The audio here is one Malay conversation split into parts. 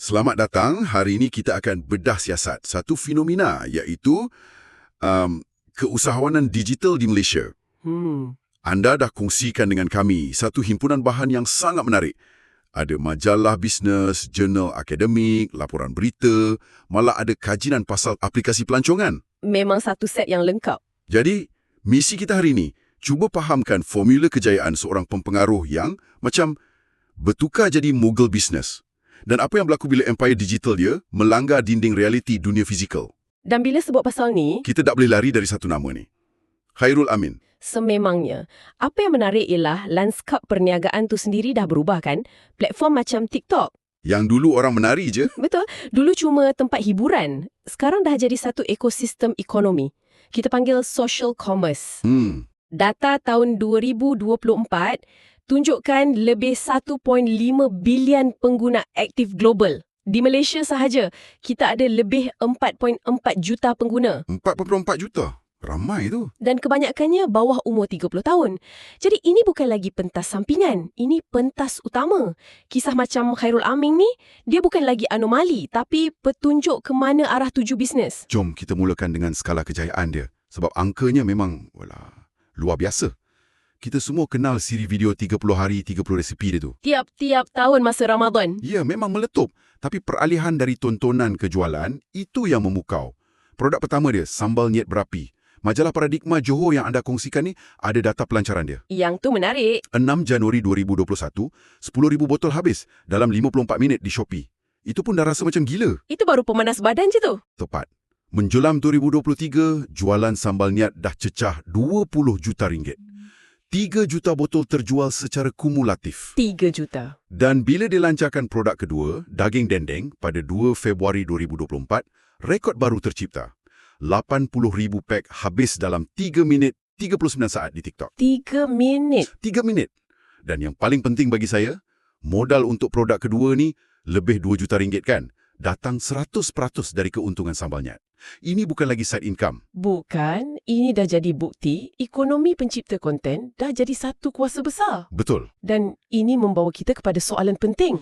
Selamat datang. Hari ini kita akan bedah siasat satu fenomena iaitu keusahawanan digital di Malaysia. Anda dah kongsikan dengan kami satu himpunan bahan yang sangat menarik. Ada majalah bisnes, jurnal akademik, laporan berita, malah ada kajian pasal aplikasi pelancongan. Memang satu set yang lengkap. Jadi, misi kita hari ini, cuba fahamkan formula kejayaan seorang pempengaruh yang macam bertukar jadi mogul bisnes. Dan apa yang berlaku bila empire digital dia melanggar dinding realiti dunia fizikal. Dan bila sebut pasal ni, Kita tak boleh lari dari satu nama ni. Khairul Amin. sememangnya, apa yang menarik ialah lanskap perniagaan tu sendiri dah berubah kan? Platform macam TikTok. Yang dulu orang menari je. Betul, dulu cuma tempat hiburan. Sekarang dah jadi satu ekosistem ekonomi. Kita panggil social commerce. Data tahun 2024 tunjukkan lebih 1.5 bilion pengguna aktif global. Di Malaysia sahaja, kita ada lebih 4.4 juta pengguna. 4.4 juta. Ramai tu. Dan kebanyakannya bawah umur 30 tahun. Jadi ini bukan lagi pentas sampingan. Ini pentas utama. Kisah macam Khairul Amin ni, dia bukan lagi anomali, tapi petunjuk ke mana arah tuju bisnes. Jom kita mulakan dengan skala kejayaan dia. Sebab angkanya memang luar biasa. Kita semua kenal siri video 30 hari 30 resipi dia tu. Tiap-tiap tahun masa Ramadan. Ya, memang meletup. Tapi peralihan dari tontonan ke jualan, itu yang memukau. Produk pertama dia, sambal niat berapi. Majalah Paradigma Johor yang anda kongsikan ni ada data pelancaran dia. Yang tu menarik. 6 Januari 2021, 10,000 botol habis dalam 54 minit di Shopee. Itu pun dah rasa macam gila. Itu baru pemanas badan je tu. Tepat. Menjelang 2023, jualan sambal niat dah cecah 20 juta ringgit. 3 juta botol terjual secara kumulatif. 3 juta. Dan bila dilancarkan produk kedua, daging dendeng, pada 2 Februari 2024, rekod baru tercipta. 80,000 pack habis dalam 3 minit 39 saat di TikTok. 3 minit. 3 minit. Dan yang paling penting bagi saya, modal untuk produk kedua ni lebih 2 juta ringgit kan? Datang 100% dari keuntungan sambal niat. Ini bukan lagi side income. Bukan, ini dah jadi bukti ekonomi pencipta konten dah jadi satu kuasa besar. Betul. Dan ini membawa kita kepada soalan penting.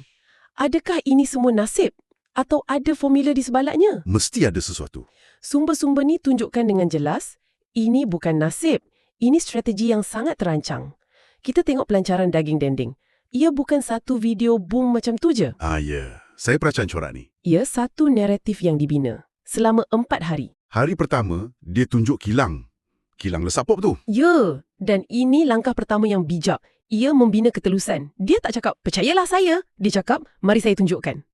Adakah ini semua nasib? Atau ada formula di sebaliknya? Mesti ada sesuatu. Sumber-sumber ni tunjukkan dengan jelas, ini bukan nasib. Ini strategi yang sangat terancang. Kita tengok pelancaran daging dendeng. Ia bukan satu video boom macam tu je. Ya. Saya peracan corak ni. Ia satu naratif yang dibina. Selama 4 hari. Hari pertama, dia tunjuk kilang. Kilang lesap pop tu. Ya, dan ini langkah pertama yang bijak. Ia membina ketelusan. Dia tak cakap, percayalah saya. Dia cakap, mari saya tunjukkan.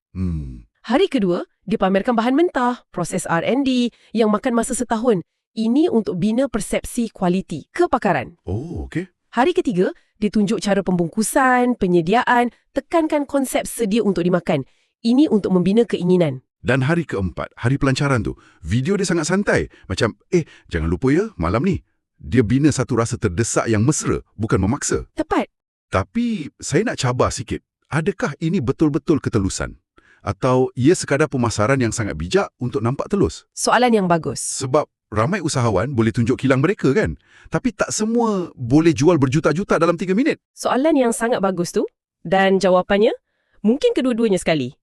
Hari kedua, dia pamerkan bahan mentah, proses R&D yang makan masa setahun. Ini untuk bina persepsi kualiti, kepakaran. Oh, okey. Hari ketiga, dia tunjuk cara pembungkusan, penyediaan, tekankan konsep sedia untuk dimakan. Ini untuk membina keinginan. Dan hari keempat, hari pelancaran tu, video dia sangat santai. Macam, jangan lupa ya, malam ni. Dia bina satu rasa terdesak yang mesra, bukan memaksa. Tepat. Tapi, saya nak cabar sikit. Adakah ini betul-betul ketelusan? Atau ia sekadar pemasaran yang sangat bijak untuk nampak telus? Soalan yang bagus. Sebab ramai usahawan boleh tunjuk kilang mereka kan? Tapi tak semua boleh jual berjuta-juta dalam 3 minit. Soalan yang sangat bagus tu. Dan jawapannya, mungkin kedua-duanya sekali.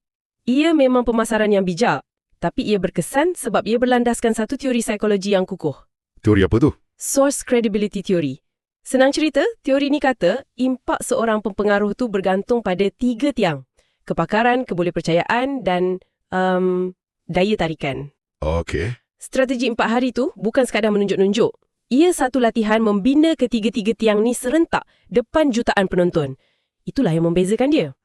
Ia memang pemasaran yang bijak, tapi ia berkesan sebab ia berlandaskan satu teori psikologi yang kukuh. Teori apa tu? Source Credibility Theory. Senang cerita, teori ni kata, impak seorang pempengaruh tu bergantung pada 3 tiang. Kepakaran, kebolehpercayaan dan daya tarikan. Okey. Strategi 4 hari tu bukan sekadar menunjuk-nunjuk. Ia satu latihan membina ketiga-tiga tiang ni serentak depan jutaan penonton. Itulah yang membezakan dia.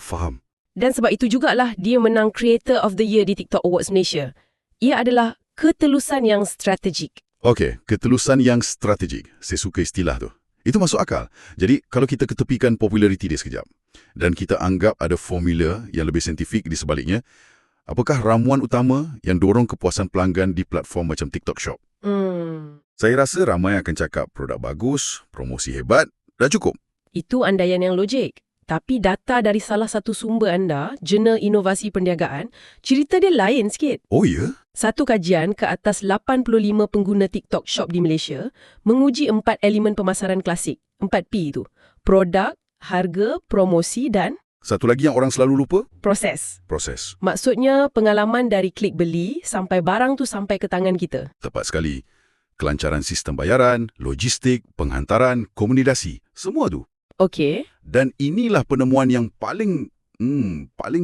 Faham. Dan sebab itu jugalah dia menang Creator of the Year di TikTok Awards Malaysia. Ia adalah ketelusan yang strategik. Okey, ketelusan yang strategik. Saya suka istilah tu. Itu masuk akal. Jadi, kalau kita ketepikan populariti dia sekejap, dan kita anggap ada formula yang lebih saintifik di sebaliknya, apakah ramuan utama yang dorong kepuasan pelanggan di platform macam TikTok Shop? Saya rasa ramai akan cakap produk bagus, promosi hebat, dah cukup. Itu andaian yang logik. Tapi data dari salah satu sumber anda, Jurnal Inovasi Perniagaan, cerita dia lain sikit. Oh ya? Satu kajian ke atas 85 pengguna TikTok Shop di Malaysia menguji 4 elemen pemasaran klasik, 4P itu. Produk, harga, promosi dan Satu lagi yang orang selalu lupa, Proses. proses. Maksudnya pengalaman dari klik beli sampai barang tu sampai ke tangan kita. Tepat sekali. Kelancaran sistem bayaran, logistik, penghantaran, komunikasi, semua tu. Okey. Dan inilah penemuan yang paling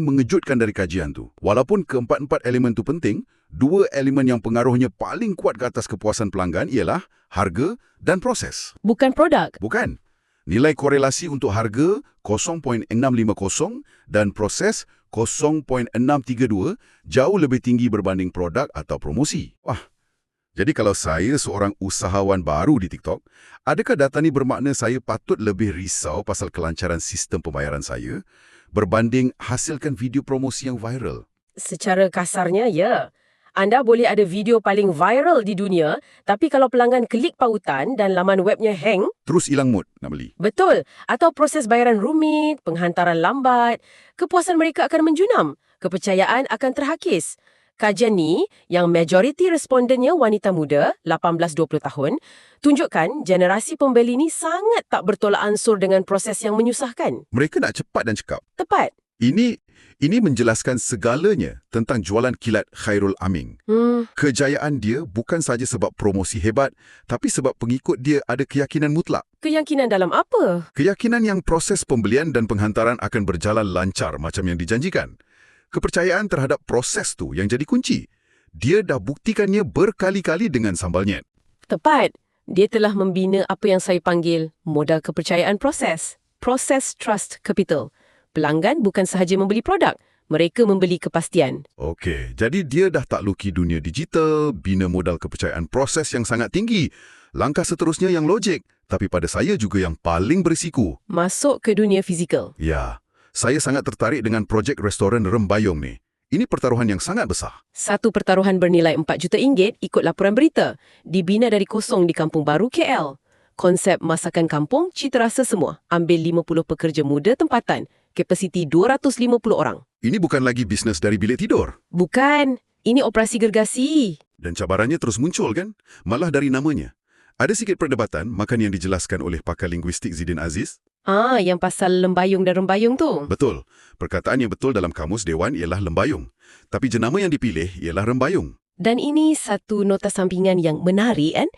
mengejutkan dari kajian tu. Walaupun keempat-empat elemen tu penting, dua elemen yang pengaruhnya paling kuat ke atas kepuasan pelanggan ialah harga dan proses. Bukan produk. Bukan. Nilai korelasi untuk harga 0.650 dan proses 0.632 jauh lebih tinggi berbanding produk atau promosi. Wah. Jadi kalau saya seorang usahawan baru di TikTok, adakah data ni bermakna saya patut lebih risau pasal kelancaran sistem pembayaran saya berbanding hasilkan video promosi yang viral? Secara kasarnya, ya. Anda boleh ada video paling viral di dunia, tapi kalau pelanggan klik pautan dan laman webnya hang, Terus hilang mood nak beli. betul, atau proses bayaran rumit, penghantaran lambat, kepuasan mereka akan menjunam, kepercayaan akan terhakis. Kajian ni, yang majoriti respondennya wanita muda, 18-20 tahun, tunjukkan generasi pembeli ni sangat tak bertolak ansur dengan proses yang menyusahkan. Mereka nak cepat dan cekap. Tepat. Ini menjelaskan segalanya tentang jualan kilat Khairul Aming. Kejayaan dia bukan saja sebab promosi hebat, tapi sebab pengikut dia ada keyakinan mutlak. Keyakinan dalam apa? Keyakinan yang proses pembelian dan penghantaran akan berjalan lancar macam yang dijanjikan. Kepercayaan terhadap proses tu yang jadi kunci. Dia dah buktikannya berkali-kali dengan sambalnya. Tepat. Dia telah membina apa yang saya panggil modal kepercayaan proses. Proses Trust Capital. Pelanggan bukan sahaja membeli produk, mereka membeli kepastian. Okey, jadi dia dah takluki dunia digital, bina modal kepercayaan proses yang sangat tinggi. Langkah seterusnya yang logik, tapi pada saya juga yang paling berisiko. Masuk ke dunia fizikal. Ya, saya sangat tertarik dengan projek restoran Rembayung ni. Ini pertaruhan yang sangat besar. Satu pertaruhan bernilai RM4 juta ikut laporan berita. Dibina dari kosong di Kampung Baru, KL. Konsep masakan kampung, cita rasa semua. Ambil 50 pekerja muda tempatan. Kapasiti 250 orang. Ini bukan lagi bisnes dari bilik tidur. Bukan. Ini operasi gergasi. Dan cabarannya terus muncul kan? Malah dari namanya. Ada sikit perdebatan makan yang dijelaskan oleh pakar linguistik Zidin Aziz. Yang pasal lembayung dan rembayung tu. Betul. Perkataan yang betul dalam kamus Dewan ialah lembayung. Tapi jenama yang dipilih ialah rembayung. Dan ini satu nota sampingan yang menarik kan?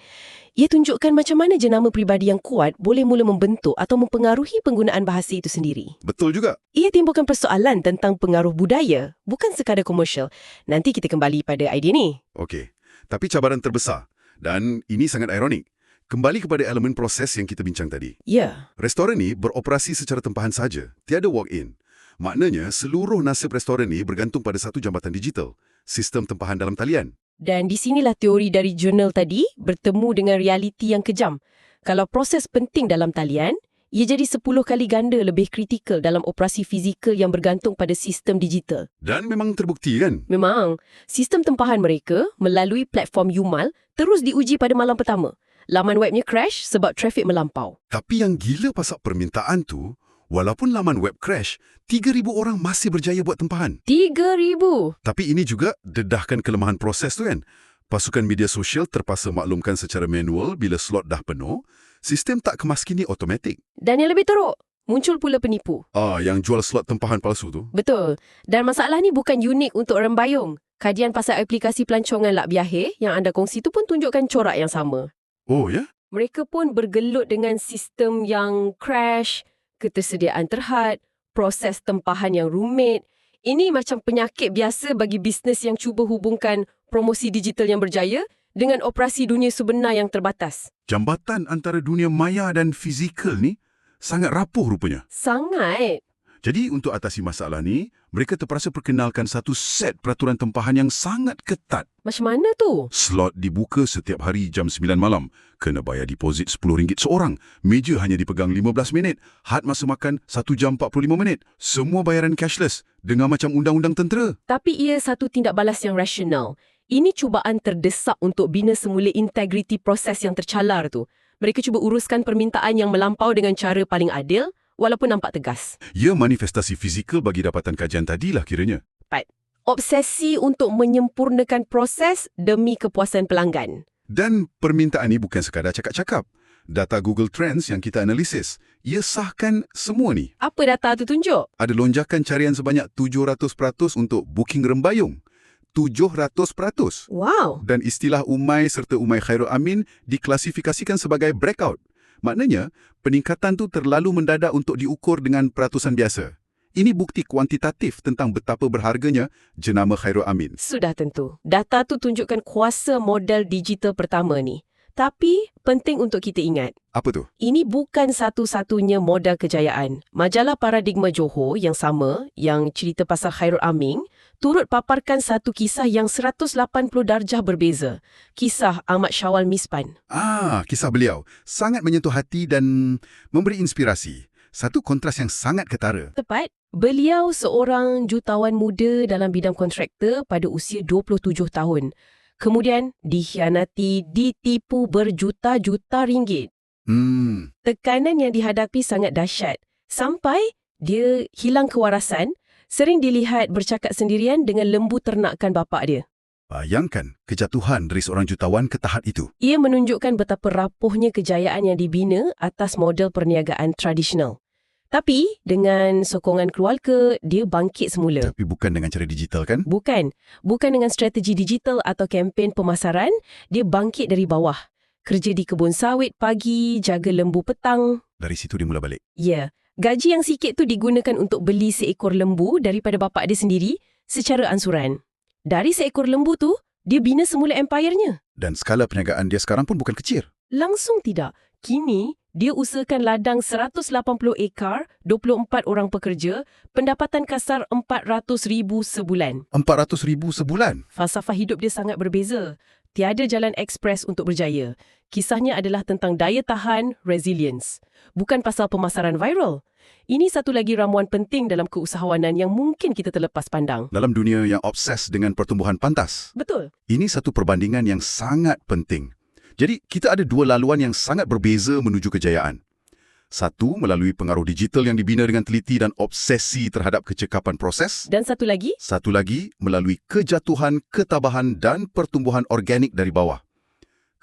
Ia tunjukkan macam mana jenama peribadi yang kuat boleh mula membentuk atau mempengaruhi penggunaan bahasa itu sendiri. Betul juga. Ia timbulkan persoalan tentang pengaruh budaya, bukan sekadar komersial. Nanti kita kembali pada idea ni. Okey. Tapi cabaran terbesar, dan ini sangat ironik, kembali kepada elemen proses yang kita bincang tadi. Ya. Restoran ni beroperasi secara tempahan saja, tiada walk-in. Maknanya, seluruh nasib restoran ni bergantung pada satu jambatan digital, sistem tempahan dalam talian. Dan di sinilah teori dari jurnal tadi bertemu dengan realiti yang kejam. Kalau proses penting dalam talian, ia jadi 10 kali ganda lebih kritikal dalam operasi fizikal yang bergantung pada sistem digital. Dan memang terbukti kan? Memang, sistem tempahan mereka melalui platform Yumal terus diuji pada malam pertama. Laman webnya crash sebab trafik melampau. Tapi yang gila pasal permintaan tu, walaupun laman web crash, 3,000 orang masih berjaya buat tempahan. 3,000! Tapi ini juga dedahkan kelemahan proses tu kan? Pasukan media sosial terpaksa maklumkan secara manual bila slot dah penuh, sistem tak kemas kini automatik. Dan yang lebih teruk, muncul pula penipu. Yang jual slot tempahan palsu tu. Betul. Dan masalah ni bukan unik untuk rembayung. Kajian pasal aplikasi pelancongan Lak Biahir yang anda kongsi tu pun tunjukkan corak yang sama. Oh ya? Mereka pun bergelut dengan sistem yang crash, ketersediaan terhad, proses tempahan yang rumit. Ini macam penyakit biasa bagi bisnes yang cuba hubungkan promosi digital yang berjaya dengan operasi dunia sebenar yang terbatas. Jambatan antara dunia maya dan fizikal ni sangat rapuh rupanya. Sangat. Jadi untuk atasi masalah ni, mereka terpaksa perkenalkan satu set peraturan tempahan yang sangat ketat. Macam mana tu? Slot dibuka setiap hari jam 9 malam. Kena bayar deposit RM10 seorang. Meja hanya dipegang 15 minit. Had masa makan 1 jam 45 minit. Semua bayaran cashless. Dengar macam undang-undang tentera. Tapi ia satu tindak balas yang rasional. Ini cubaan terdesak untuk bina semula integriti proses yang tercalar tu. Mereka cuba uruskan permintaan yang melampau dengan cara paling adil, walaupun nampak tegas. Ya, manifestasi fizikal bagi dapatan kajian tadilah kiranya. Obsesi untuk menyempurnakan proses demi kepuasan pelanggan. Dan permintaan ini bukan sekadar cakap-cakap. Data Google Trends yang kita analisis, ia sahkan semua ni. Apa data tu tunjuk? Ada lonjakan carian sebanyak 700% untuk booking rembayung. 700%. Wow. Dan istilah Umay serta Umay Khairul Amin diklasifikasikan sebagai breakout. Maknanya, peningkatan tu terlalu mendadak untuk diukur dengan peratusan biasa. Ini bukti kuantitatif tentang betapa berharganya jenama Khairul Amin. Sudah tentu. Data tu tunjukkan kuasa modal digital pertama ni. Tapi, penting untuk kita ingat, Apa tu? ini bukan satu-satunya modal kejayaan. Majalah Paradigma Johor yang sama, yang cerita pasal Khairul Amin, turut paparkan satu kisah yang 180 darjah berbeza. Kisah Ahmad Syawal Mispan. Kisah beliau sangat menyentuh hati dan memberi inspirasi. Satu kontras yang sangat ketara. Tepat, beliau seorang jutawan muda dalam bidang kontraktor pada usia 27 tahun. Kemudian dikhianati, ditipu berjuta-juta ringgit. Tekanan yang dihadapi sangat dahsyat. Sampai dia hilang kewarasan, sering dilihat bercakap sendirian dengan lembu ternakan bapa dia. Bayangkan kejatuhan dari seorang jutawan ke tahap itu. Ia menunjukkan betapa rapuhnya kejayaan yang dibina atas model perniagaan tradisional. Tapi, dengan sokongan keluarga, dia bangkit semula. Tapi bukan dengan cara digital kan? Bukan. Bukan dengan strategi digital atau kempen pemasaran, dia bangkit dari bawah. Kerja di kebun sawit pagi, jaga lembu petang. Dari situ dia mula balik. Ya, gaji yang sikit tu digunakan untuk beli seekor lembu daripada bapa dia sendiri secara ansuran. Dari seekor lembu tu, dia bina semula empire-nya. Dan skala perniagaan dia sekarang pun bukan kecil. Langsung tidak. Kini, dia usahakan ladang 180 ekar, 24 orang pekerja, pendapatan kasar 400,000 sebulan. 400,000 sebulan? Falsafah hidup dia sangat berbeza. Tiada jalan ekspres untuk berjaya. Kisahnya adalah tentang daya tahan, resilience. Bukan pasal pemasaran viral. Ini satu lagi ramuan penting dalam keusahawanan yang mungkin kita terlepas pandang. Dalam dunia yang obses dengan pertumbuhan pantas. Betul. Ini satu perbandingan yang sangat penting. Jadi, kita ada dua laluan yang sangat berbeza menuju kejayaan. Satu, melalui pengaruh digital yang dibina dengan teliti dan obsesi terhadap kecekapan proses. Dan satu lagi, Melalui kejatuhan, ketabahan dan pertumbuhan organik dari bawah.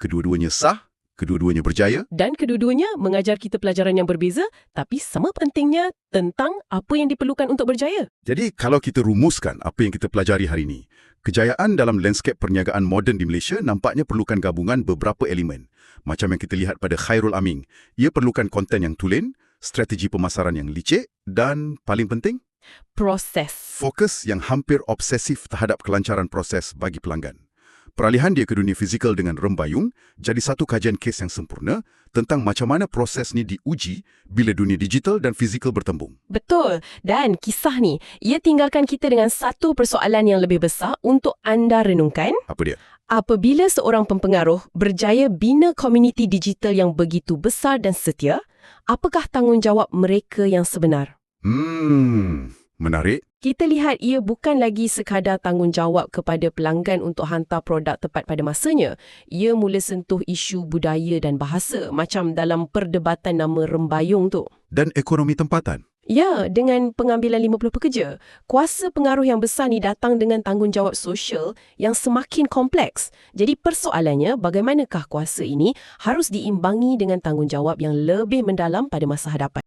Kedua-duanya sah, kedua-duanya berjaya. dan kedua-duanya mengajar kita pelajaran yang berbeza, tapi sama pentingnya tentang apa yang diperlukan untuk berjaya. Jadi, kalau kita rumuskan apa yang kita pelajari hari ini, kejayaan dalam lanskap perniagaan moden di Malaysia nampaknya perlukan gabungan beberapa elemen. Macam yang kita lihat pada Khairul Amin. Ia perlukan konten yang tulen, strategi pemasaran yang licik, dan paling penting, Proses. fokus yang hampir obsesif terhadap kelancaran proses bagi pelanggan. Peralihan dia ke dunia fizikal dengan rembayung jadi satu kajian kes yang sempurna tentang macam mana proses ni diuji bila dunia digital dan fizikal bertembung. Betul. Dan kisah ni, ia tinggalkan kita dengan satu persoalan yang lebih besar untuk anda renungkan. Apa dia? Apabila seorang pempengaruh berjaya bina komuniti digital yang begitu besar dan setia, apakah tanggungjawab mereka yang sebenar? Menarik. Kita lihat ia bukan lagi sekadar tanggungjawab kepada pelanggan untuk hantar produk tepat pada masanya. Ia mula sentuh isu budaya dan bahasa, macam dalam perdebatan nama rembayung tu. Dan ekonomi tempatan. Ya, dengan pengambilan 50 pekerja. Kuasa pengaruh yang besar ni datang dengan tanggungjawab sosial yang semakin kompleks. Jadi persoalannya, bagaimanakah kuasa ini harus diimbangi dengan tanggungjawab yang lebih mendalam pada masa hadapan.